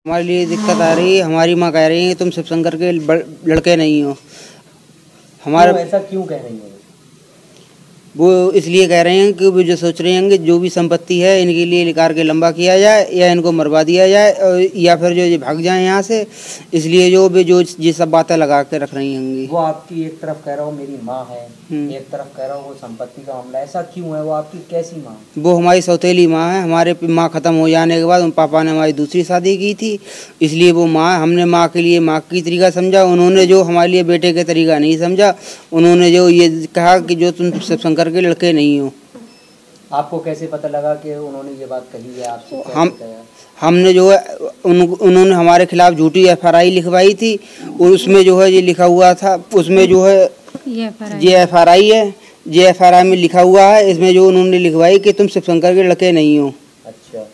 हमारे लिए दिक्कत आ रही है। हमारी माँ कह रही है तुम शिवशंकर के लड़के नहीं हो। हमारा ऐसा क्यों कह रही है? वो इसलिए कह रहे हैं कि वो जो सोच रहे हैं कि जो भी संपत्ति है इनके लिए निकाल के लंबा किया जाए या इनको मरवा दिया जाए या फिर जो ये भाग जाए यहाँ से। इसलिए जो ये सब बातें लगा के रख रही होंगी। वो आपकी एक तरफ कह रहा हूँ मेरी माँ है, एक तरफ कह रहा हूँ वो संपत्ति का मामला। ऐसा क्यों है? वो आपकी कैसी माँ? वो हमारी सौतेली माँ है। हमारे माँ ख़त्म हो जाने के बाद पापा ने हमारी दूसरी शादी की थी, इसलिए वो माँ, हमने माँ के लिए माँ की तरीका समझा। उन्होंने जो हमारे लिए बेटे के तरीका नहीं समझा। उन्होंने जो ये कहा कि जो तुम शिवशंकर के लड़के नहीं हो। आपको कैसे पता लगा कि उन्होंने ये बात कही है आपसे? हमने जो है उन्होंने हमारे खिलाफ झूठी FRI लिखवाई थी और उसमें जो है ये लिखा हुआ था, उसमें जो है ये FRI है, ये FRI में लिखा हुआ है। इसमें जो उन्होंने लिखवाई कि तुम शिवशंकर के लड़के नहीं हो। अच्छा,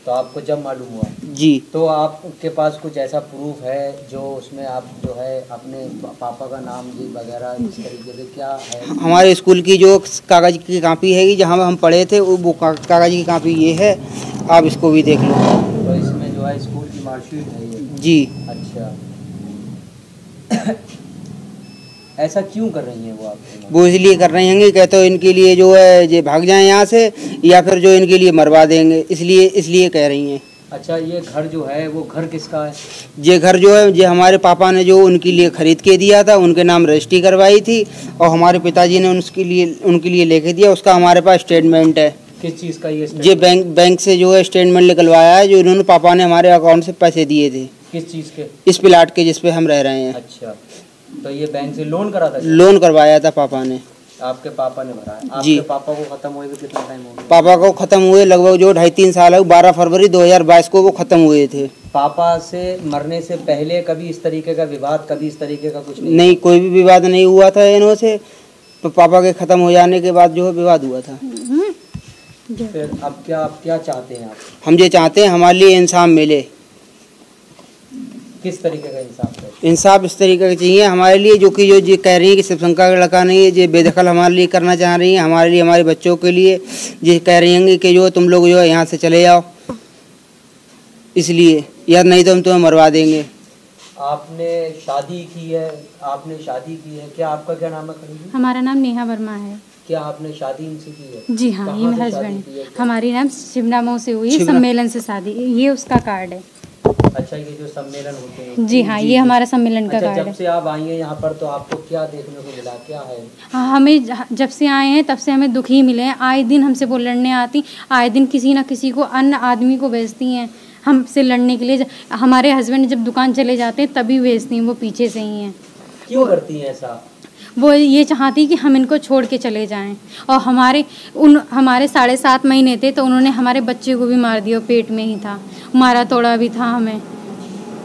तो आपको जब मालूम हुआ जी, तो आपके पास कुछ ऐसा प्रूफ है जो उसमें आप जो है अपने पापा का नाम जी वगैरह इस तरीके से क्या है? हमारे स्कूल की जो कागज़ की कॉपी है जहाँ हम पढ़े थे वो कागज़ की कॉपी ये है, आप इसको भी देख लो। तो इसमें जो है स्कूल की मार्कशीट है ये? जी। अच्छा, ऐसा क्यों कर रही हैं वो आपके? वो इसलिए कर रही होंगी, कहते हो इनके लिए जो है ये भाग जाएं यहाँ से या फिर जो इनके लिए मरवा देंगे, इसलिए कह रही हैं। अच्छा, ये घर जो है वो घर किसका है? ये घर जो है ये हमारे पापा ने जो उनके लिए खरीद के दिया था, उनके नाम रजिस्ट्री करवाई थी और हमारे पिताजी ने उनके लिए लेके दिया। उसका हमारे पास स्टेटमेंट है। किस चीज़ का ये बैंक से जो है स्टेटमेंट निकलवाया है, जो इन्होंने पापा ने हमारे अकाउंट से पैसे दिए थे। किस चीज़ के? इस प्लाट के जिसपे हम रह रहे हैं। अच्छा, तो ये बैंक से लोन करा था? लोन करवाया था पापा ने। आपके पापा ने भरा है? जी। आपके पापा को खत्म हुए कितना टाइम हो गया? पापा को खत्म हुए लगभग जो 2.5-3 साल है। 12 फरवरी 2022 को वो खत्म हुए थे। पापा से मरने से पहले कभी इस तरीके का विवाद, कभी इस तरीके का कुछ नहीं, कोई भी विवाद नहीं हुआ था इन्हों से। तो पापा के खत्म हो जाने के बाद जो है विवाद हुआ था। फिर अब क्या चाहते हैं आप? हम ये चाहते हैं हमारे लिए इंसाफ मिले। किस तरीके का इंसाफ? इंसाफ इस तरीके का चाहिए हमारे लिए, जो ये कह रही है कि शिवशंकर का लड़का नहीं है, ये बेदखल हमारे लिए करना चाह रही हैं। हमारे लिए, हमारे बच्चों के लिए ये कह रही हैं कि जो तुम लोग जो है यहाँ से चले जाओ, इसलिए, या नहीं तो हम तुम्हें मरवा देंगे। आपने शादी की है? क्या आपका क्या नाम है? हमारा नाम नेहा वर्मा है। क्या आपने शादी इनसे की है? जी हाँ, ये मेरा हस्बैंड। हमारी नाम शिवनामों से हुई, सम्मेलन से शादी। ये उसका कार्ड है। अच्छा, ये जो सम्मेलन होते हैं? जी हाँ, ये हमारा सम्मेलन का कार्ड है। जब से आप आई हैं यहाँ पर तो आपको क्या देखने को मिला, क्या है? हाँ, हमें जब से आए हैं तब से हमें दुख ही मिले हैं। आए दिन हमसे वो लड़ने आती, आए दिन किसी ना किसी को, अन्य आदमी को भेजती हैं हमसे लड़ने के लिए। हमारे हस्बैंड जब दुकान चले जाते हैं तभी भेजती हैं, वो पीछे से ही हैं। क्यों करती हैं ऐसा? वो ये चाहती कि हम इनको छोड़ के चले जाएं। और हमारे 7.5 महीने थे तो उन्होंने हमारे बच्चे को भी मार दिया, पेट में ही था, मारा तोड़ा भी था हमें।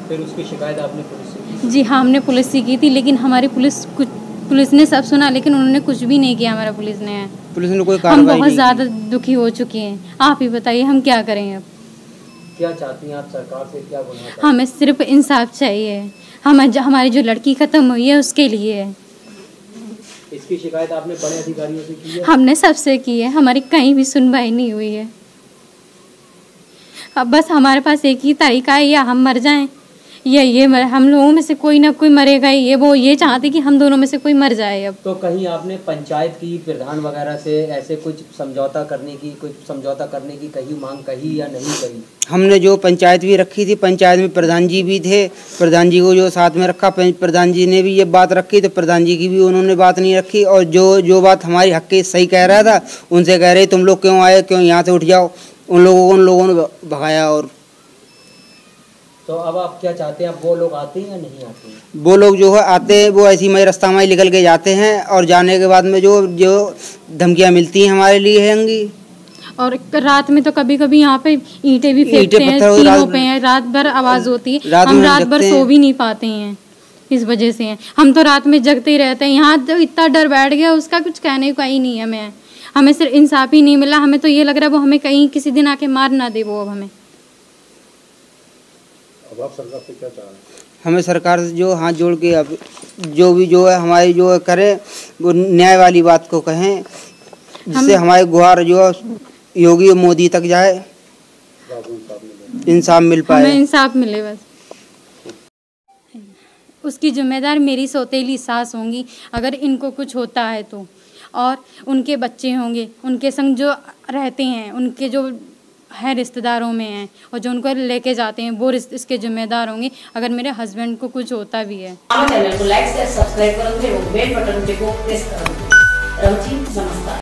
फिर उसकी शिकायत आपने पुलिस से की? जी हाँ, हमने पुलिस से की थी, लेकिन हमारी पुलिस ने सब सुना, लेकिन उन्होंने कुछ भी नहीं किया। हमारा पुलिस ने कोई कार्रवाई हम बहुत ज़्यादा दुखी हो चुके हैं। आप ही बताइए हम क्या करें अब? क्या चाहती हैं आप सरकार से? क्या बोलना? हमें सिर्फ इंसाफ चाहिए। हमारी जो लड़की ख़त्म हुई है उसके लिए है। इसकी शिकायत आपने बड़े अधिकारियों से की है? हमने सबसे की है, हमारी कहीं भी सुनवाई नहीं हुई है। अब बस हमारे पास एक ही तरीका है, या हम मर जाएं या हम लोगों में से कोई ना कोई मरेगा ही। वो ये चाहते कि हम दोनों में से कोई मर जाए। अब तो कहीं आपने पंचायत की, प्रधान वगैरह से ऐसे कुछ समझौता करने की कहीं मांग कही या नहीं कही? हमने जो पंचायत भी रखी थी, पंचायत में प्रधान जी भी थे, प्रधान जी को जो साथ में रखा, प्रधान जी ने भी ये बात रखी तो प्रधान जी की भी उन्होंने बात नहीं रखी। और जो बात हमारी हक की सही कह रहा था, उनसे कह रहे तुम लोग क्यों आए, क्यों यहाँ से उठ जाओ, उन लोगों ने भगाया। और तो अब आप क्या चाहते हैं? अब वो लोग आते हैं या नहीं आते हैं? वो लोग जो है आते हैं, वो ऐसी मई रास्ता में निकल के जाते हैं और जाने के बाद में जो धमकियाँ मिलती हैं हमारे लिए होंगी। और रात में तो कभी कभी यहाँ पे ईंटें भी फेंकते हैं, टीनों पे हैं, रात भर आवाज होती है, हम रात भर सो भी नहीं पाते हैं इस वजह से। हम तो रात में जगते ही रहते हैं। यहाँ तो इतना डर बैठ गया, उसका कुछ कहने का ही नहीं है। हमें सिर्फ इंसाफ ही नहीं मिला। हमें तो ये लग रहा है वो हमें कहीं किसी दिन आके मार ना दे वो अब हमें। अब आप सरकार से क्या चाह रहे हैं? हमें सरकार से जो हाथ जोड़ के अब जो भी जो है हमारी जो है करे, वो न्याय वाली बात को कहें, जिससे हमारे गुहार जो योगी और मोदी तक जाए। इंसाफ मिल पाए, हमें इंसाफ मिले बस। उसकी जिम्मेदार मेरी सौतेली सास होंगी अगर इनको कुछ होता है तो, और उनके बच्चे होंगे, उनके संग जो रहते हैं, उनके जो है रिश्तेदारों में हैं और जो उनको लेके जाते हैं वो इसके जिम्मेदार होंगे अगर मेरे हस्बैंड को कुछ होता भी है। चैनल को लाइक शेयर सब्सक्राइब करो, बेल बटन को प्रेस करो। नमस्कार।